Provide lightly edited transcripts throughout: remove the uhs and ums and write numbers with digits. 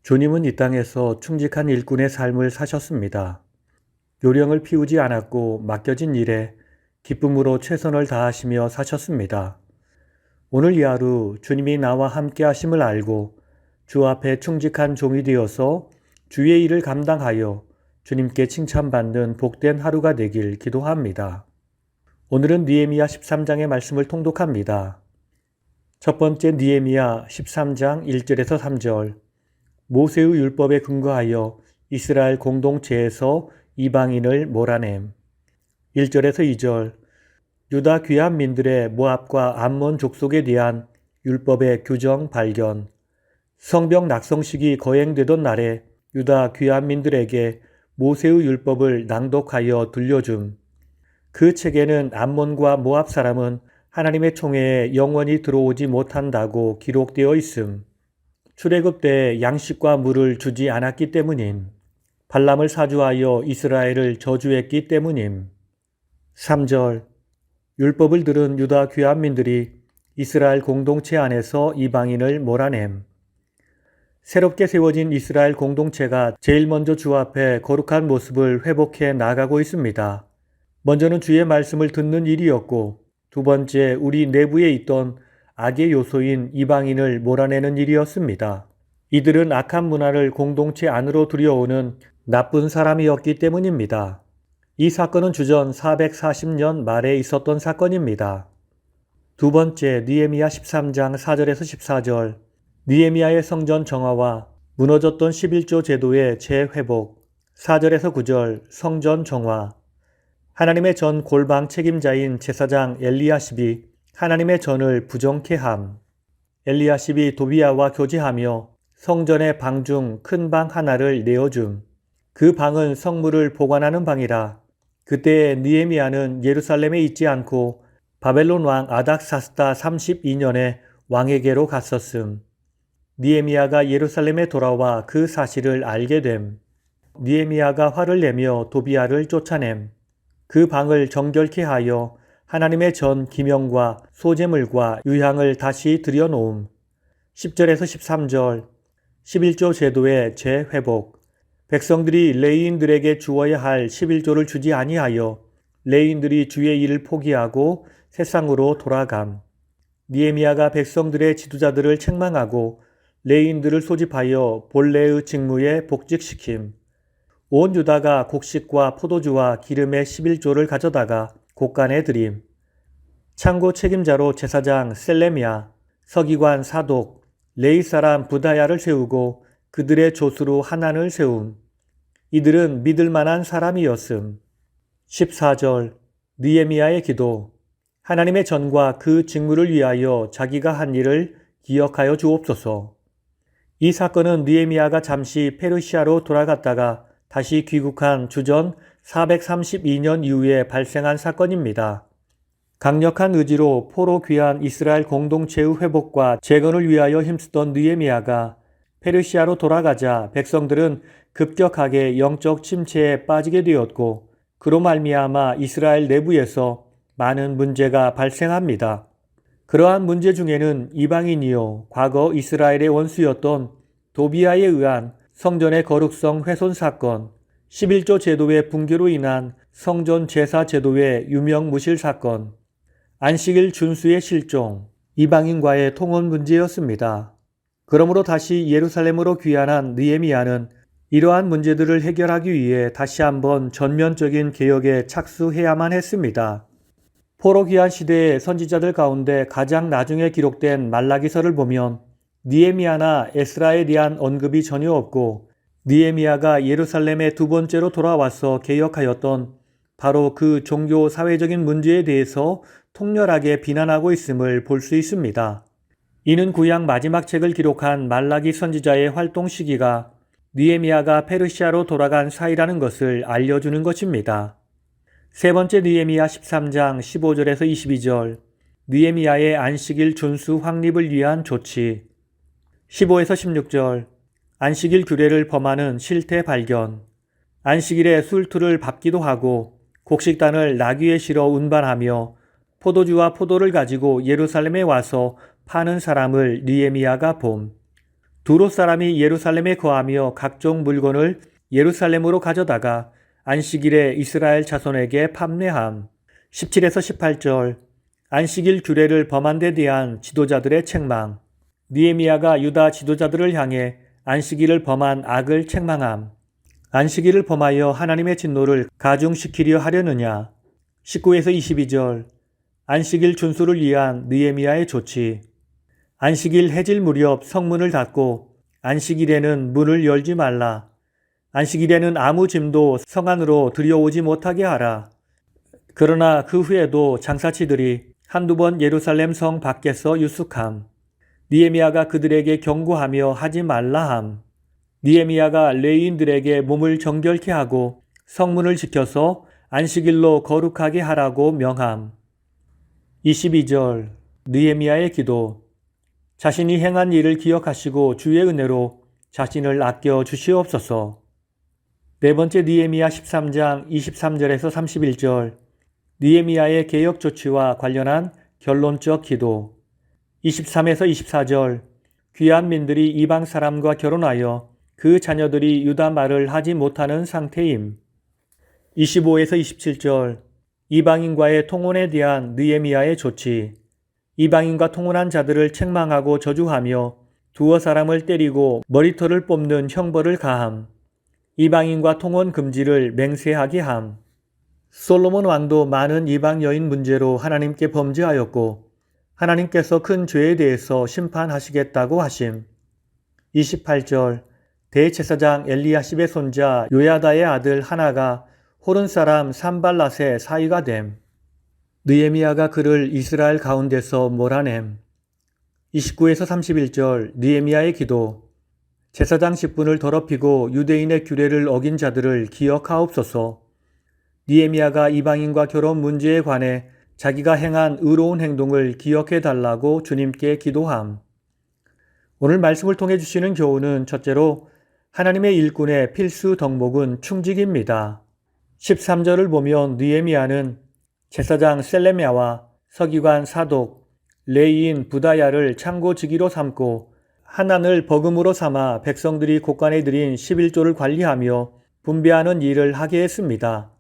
주님은 이 땅에서 충직한 일꾼의 삶을 사셨습니다. 요령을 피우지 않았고 맡겨진 일에 기쁨으로 최선을 다하시며 사셨습니다. 오늘 이 하루 주님이 나와 함께 하심을 알고 주 앞에 충직한 종이 되어서 주의 일을 감당하여 주님께 칭찬받는 복된 하루가 되길 기도합니다. 오늘은 느헤미야 13장의 말씀을 통독합니다. 첫 번째 느헤미야 13장 1절에서 3절. 모세의 율법에 근거하여 이스라엘 공동체에서 이방인을 몰아냄. 1절에서 2절. 유다 귀한 민들의 모압과 암몬 족속에 대한 율법의 규정 발견. 성벽 낙성식이 거행되던 날에 유다 귀한 민들에게 모세의 율법을 낭독하여 들려줌. 그 책에는 암몬과 모압 사람은 하나님의 총회에 영원히 들어오지 못한다고 기록되어 있음. 출애굽 때 양식과 물을 주지 않았기 때문임. 발람을 사주하여 이스라엘을 저주했기 때문임. 3절. 율법을 들은 유다 귀한민들이 이스라엘 공동체 안에서 이방인을 몰아냄. 새롭게 세워진 이스라엘 공동체가 제일 먼저 주 앞에 거룩한 모습을 회복해 나가고 있습니다. 먼저는 주의 말씀을 듣는 일이었고, 두 번째 우리 내부에 있던 악의 요소인 이방인을 몰아내는 일이었습니다. 이들은 악한 문화를 공동체 안으로 들여오는 나쁜 사람이었기 때문입니다. 이 사건은 주전 440년 말에 있었던 사건입니다. 두 번째 느헤미야 13장 4절에서 14절. 느헤미야의 성전 정화와 무너졌던 11조 제도의 재회복. 4절에서 9절. 성전 정화. 하나님의 전 골방 책임자인 제사장 엘리야십이 하나님의 전을 부정케 함. 엘리야십이 도비야와 교제하며 성전의 방 중 큰 방 하나를 내어줌. 그 방은 성물을 보관하는 방이라. 그때 느헤미야는 예루살렘에 있지 않고 바벨론 왕 아닥사스다 32년에 왕에게로 갔었음. 느헤미야가 예루살렘에 돌아와 그 사실을 알게 됨. 느헤미야가 화를 내며 도비야를 쫓아냄. 그 방을 정결케 하여 하나님의 전 기명과 소제물과 유향을 다시 들여놓음. 10절에서 13절. 11조 제도의 재회복. 백성들이 레위인들에게 주어야 할 11조를 주지 아니하여 레위인들이 주의 일을 포기하고 세상으로 돌아감. 느헤미야가 백성들의 지도자들을 책망하고 레위인들을 소집하여 본래의 직무에 복직시킴. 온 유다가 곡식과 포도주와 기름의 11조를 가져다가 곡간에 드림. 창고 책임자로 제사장 셀레미야, 서기관 사독, 레위 사람 부다야를 세우고 그들의 조수로 하난을 세움. 이들은 믿을 만한 사람이었음. 14절. 느헤미야의 기도. 하나님의 전과 그 직무를 위하여 자기가 한 일을 기억하여 주옵소서. 이 사건은 느헤미야가 잠시 페르시아로 돌아갔다가 다시 귀국한 주전 432년 이후에 발생한 사건입니다. 강력한 의지로 포로 귀한 이스라엘 공동체의 회복과 재건을 위하여 힘쓰던 느헤미야가 페르시아로 돌아가자 백성들은 급격하게 영적 침체에 빠지게 되었고, 그로 말미암아 이스라엘 내부에서 많은 문제가 발생합니다. 그러한 문제 중에는 이방인이요 과거 이스라엘의 원수였던 도비야에 의한 성전의 거룩성 훼손 사건, 11조 제도의 붕괴로 인한 성전 제사 제도의 유명무실 사건, 안식일 준수의 실종, 이방인과의 통혼 문제였습니다. 그러므로 다시 예루살렘으로 귀환한 느헤미야는 이러한 문제들을 해결하기 위해 다시 한번 전면적인 개혁에 착수해야만 했습니다. 포로 귀환 시대의 선지자들 가운데 가장 나중에 기록된 말라기서를 보면 느헤미야나 에스라에 대한 언급이 전혀 없고, 느헤미야가 예루살렘에 두 번째로 돌아와서 개혁하였던 바로 그 종교 사회적인 문제에 대해서 통렬하게 비난하고 있음을 볼 수 있습니다. 이는 구약 마지막 책을 기록한 말라기 선지자의 활동 시기가 느헤미야가 페르시아로 돌아간 사이라는 것을 알려주는 것입니다. 세 번째 느헤미야 13장 15절에서 22절. 느헤미야의 안식일 준수 확립을 위한 조치. 15에서 16절. 안식일 규례를 범하는 실태 발견. 안식일에 술투를 밟기도 하고 곡식단을 나귀에 실어 운반하며 포도주와 포도를 가지고 예루살렘에 와서 파는 사람을 느헤미야가 봄. 두로 사람이 예루살렘에 거하며 각종 물건을 예루살렘으로 가져다가 안식일에 이스라엘 자손에게 판매함. 17에서 18절. 안식일 규례를 범한 데 대한 지도자들의 책망. 느헤미야가 유다 지도자들을 향해 안식일을 범한 악을 책망함. 안식일을 범하여 하나님의 진노를 가중시키려 하려느냐. 19에서 22절. 안식일 준수를 위한 느헤미야의 조치. 안식일 해질 무렵 성문을 닫고 안식일에는 문을 열지 말라. 안식일에는 아무 짐도 성 안으로 들여오지 못하게 하라. 그러나 그 후에도 장사치들이 한두 번 예루살렘 성 밖에서 유숙함. 느헤미야가 그들에게 경고하며 하지 말라함. 느헤미야가 레위인들에게 몸을 정결케 하고 성문을 지켜서 안식일로 거룩하게 하라고 명함. 22절. 느헤미야의 기도. 자신이 행한 일을 기억하시고 주의 은혜로 자신을 아껴 주시옵소서. 네 번째 느헤미야 13장 23절에서 31절. 느헤미야의 개혁 조치와 관련한 결론적 기도. 23에서 24절. 귀한 민들이 이방 사람과 결혼하여 그 자녀들이 유다 말을 하지 못하는 상태임. 25에서 27절. 이방인과의 통혼에 대한 느헤미야의 조치. 이방인과 통혼한 자들을 책망하고 저주하며 두어 사람을 때리고 머리털을 뽑는 형벌을 가함. 이방인과 통혼 금지를 맹세하게 함. 솔로몬 왕도 많은 이방 여인 문제로 하나님께 범죄하였고 하나님께서 큰 죄에 대해서 심판하시겠다고 하심. 28절. 대제사장 엘리야십의 손자 요야다의 아들 하나가 호른 사람 산발랏의 사위가 됨. 느헤미야가 그를 이스라엘 가운데서 몰아냄. 29에서 31절. 느헤미야의 기도. 제사장 직분을 더럽히고 유대인의 규례를 어긴 자들을 기억하옵소서. 느헤미야가 이방인과 결혼 문제에 관해 자기가 행한 의로운 행동을 기억해 달라고 주님께 기도함. 오늘 말씀을 통해 주시는 교훈은 첫째로 하나님의 일꾼의 필수 덕목은 충직입니다. 13절을 보면 느헤미야는 제사장 셀레미야와 서기관 사독, 레위인 부다야를 창고지기로 삼고 한난을 버금으로 삼아 백성들이 곳간에 드린 11조를 관리하며 분배하는 일을 하게 했습니다.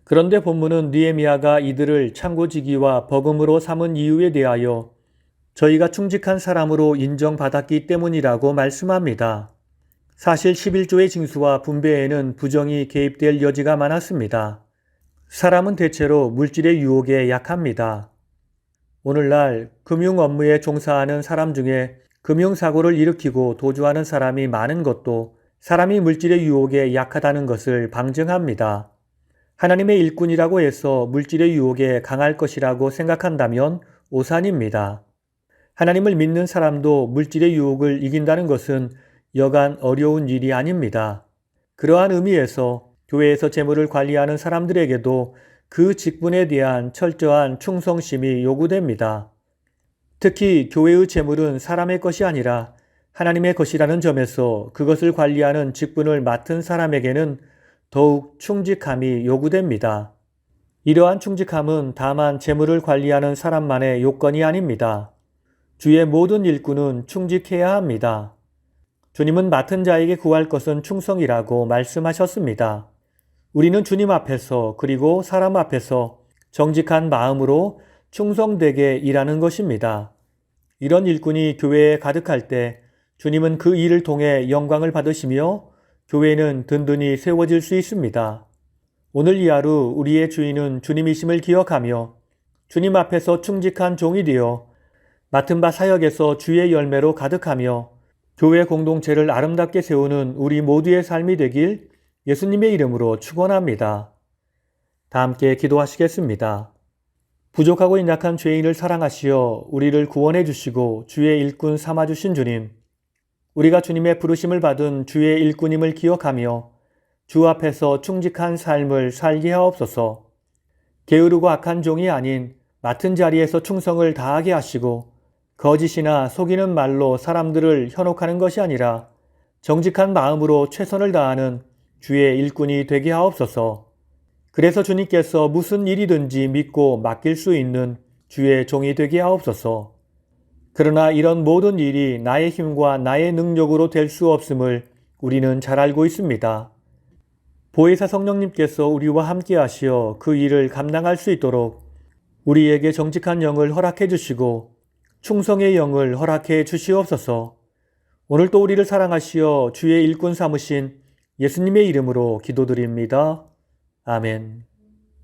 그런데 본문은 느헤미야가 이들을 창고지기와 버금으로 삼은 이유에 대하여 저희가 충직한 사람으로 인정받았기 때문이라고 말씀합니다. 사실 11조의 징수와 분배에는 부정이 개입될 여지가 많았습니다. 사람은 대체로 물질의 유혹에 약합니다. 오늘날 금융 업무에 종사하는 사람 중에 금융사고를 일으키고 도주하는 사람이 많은 것도 사람이 물질의 유혹에 약하다는 것을 방증합니다. 하나님의 일꾼이라고 해서 물질의 유혹에 강할 것이라고 생각한다면 오산입니다. 하나님을 믿는 사람도 물질의 유혹을 이긴다는 것은 여간 어려운 일이 아닙니다. 그러한 의미에서 교회에서 재물을 관리하는 사람들에게도 그 직분에 대한 철저한 충성심이 요구됩니다. 특히 교회의 재물은 사람의 것이 아니라 하나님의 것이라는 점에서 그것을 관리하는 직분을 맡은 사람에게는 더욱 충직함이 요구됩니다. 이러한 충직함은 다만 재물을 관리하는 사람만의 요건이 아닙니다. 주의 모든 일꾼은 충직해야 합니다. 주님은 맡은 자에게 구할 것은 충성이라고 말씀하셨습니다. 우리는 주님 앞에서 그리고 사람 앞에서 정직한 마음으로 충성되게 일하는 것입니다. 이런 일꾼이 교회에 가득할 때 주님은 그 일을 통해 영광을 받으시며 교회는 든든히 세워질 수 있습니다. 오늘 이 하루 우리의 주인은 주님이심을 기억하며 주님 앞에서 충직한 종이 되어 맡은 바 사역에서 주의 열매로 가득하며 교회 공동체를 아름답게 세우는 우리 모두의 삶이 되길 예수님의 이름으로 축원합니다. 다 함께 기도하시겠습니다. 부족하고 연약한 죄인을 사랑하시어 우리를 구원해 주시고 주의 일꾼 삼아 주신 주님, 우리가 주님의 부르심을 받은 주의 일꾼임을 기억하며 주 앞에서 충직한 삶을 살게 하옵소서. 게으르고 악한 종이 아닌 맡은 자리에서 충성을 다하게 하시고 거짓이나 속이는 말로 사람들을 현혹하는 것이 아니라 정직한 마음으로 최선을 다하는 주의 일꾼이 되게 하옵소서. 그래서 주님께서 무슨 일이든지 믿고 맡길 수 있는 주의 종이 되게 하옵소서. 그러나 이런 모든 일이 나의 힘과 나의 능력으로 될 수 없음을 우리는 잘 알고 있습니다. 보혜사 성령님께서 우리와 함께 하시어 그 일을 감당할 수 있도록 우리에게 정직한 영을 허락해 주시고 충성의 영을 허락해 주시옵소서. 오늘도 우리를 사랑하시어 주의 일꾼 삼으신 예수님의 이름으로 기도드립니다. 아멘.